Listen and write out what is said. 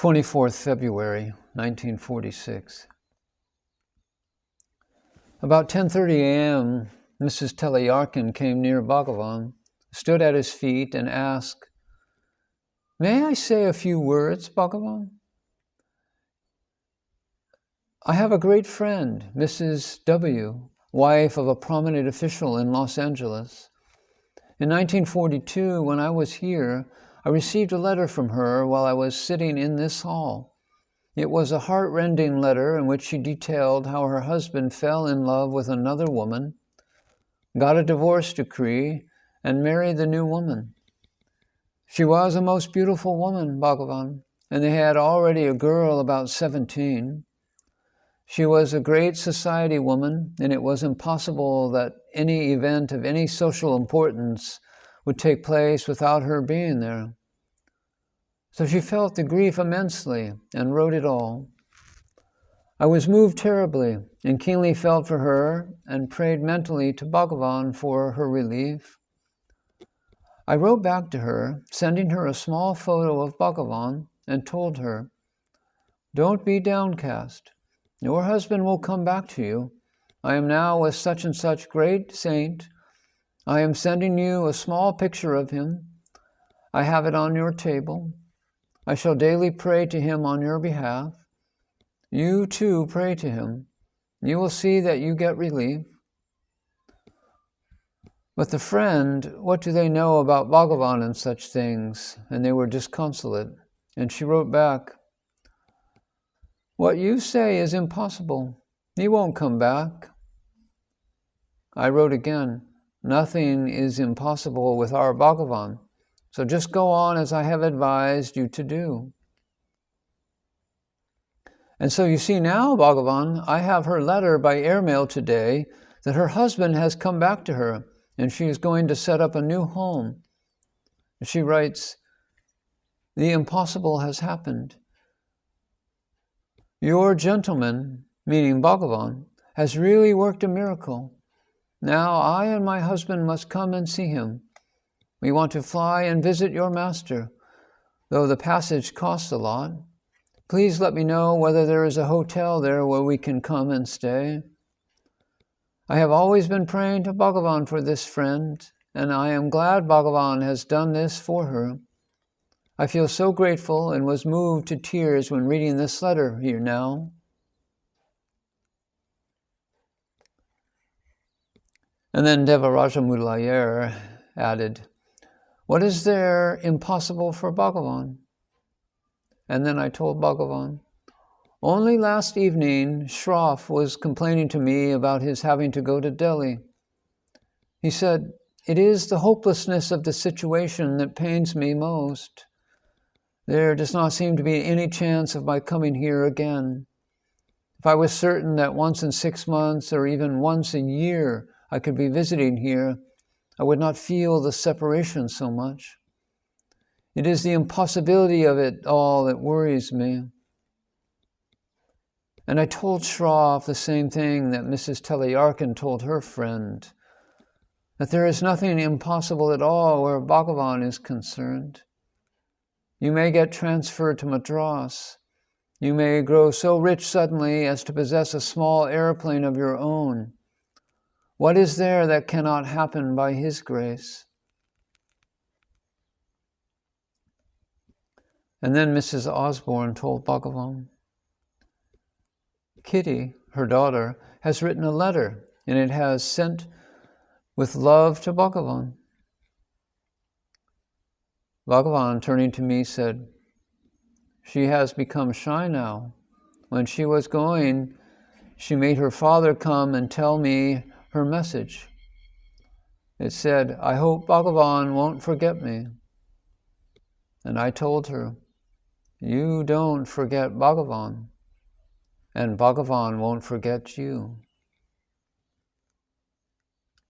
24th February, 1946. About 10:30 a.m., Mrs. Telayarkin came near Bhagavan, stood at his feet and asked, "May I say a few words, Bhagavan? I have a great friend, Mrs. W., wife of a prominent official in Los Angeles. In 1942, when I was here, I received a letter from her while I was sitting in this hall. It was a heart-rending letter in which she detailed how her husband fell in love with another woman, got a divorce decree, and married the new woman. She was a most beautiful woman, Bhagavan, and they had already a girl about 17. She was a great society woman, and it was impossible that any event of any social importance would take place without her being there. So she felt the grief immensely and wrote it all. I was moved terribly and keenly felt for her and prayed mentally to Bhagavan for her relief. I wrote back to her, sending her a small photo of Bhagavan, and told her, "Don't be downcast. Your husband will come back to you. I am now with such and such great saint. I am sending you a small picture of him. I have it on your table. I shall daily pray to him on your behalf. You too pray to him. You will see that you get relief." But the friend, what do they know about Bhagavan and such things? And they were disconsolate. And she wrote back, "What you say is impossible. He won't come back." I wrote again, "Nothing is impossible with our Bhagavan, so just go on as I have advised you to do." And so you see now, Bhagavan, I have her letter by airmail today that her husband has come back to her and she is going to set up a new home. She writes, "The impossible has happened. Your gentleman," meaning Bhagavan, "has really worked a miracle. Now I and my husband must come and see him. We want to fly and visit your master, though the passage costs a lot. Please let me know whether there is a hotel there where we can come and stay. I have always been praying to Bhagavan for this friend, and I am glad Bhagavan has done this for her. I feel so grateful and was moved to tears when reading this letter here now." And then Devaraja Mudaliar added, "What is there impossible for Bhagavan?" And then I told Bhagavan, "Only last evening, Shroff was complaining to me about his having to go to Delhi. He said, 'It is the hopelessness of the situation that pains me most. There does not seem to be any chance of my coming here again. If I was certain that once in 6 months or even once a year I could be visiting here, I would not feel the separation so much. It is the impossibility of it all that worries me.' And I told Shroff the same thing that Mrs. Telayarkin told her friend, that there is nothing impossible at all where Bhagavan is concerned. You may get transferred to Madras. You may grow so rich suddenly as to possess a small airplane of your own. What is there that cannot happen by his grace?" And then Mrs. Osborne told Bhagavan, "Kitty, her daughter, has written a letter, and it has sent with love to Bhagavan." Bhagavan, turning to me, said, "She has become shy now. When she was going, she made her father come and tell me her message. It said, 'I hope Bhagavan won't forget me.' And I told her, 'You don't forget Bhagavan, and Bhagavan won't forget you.'"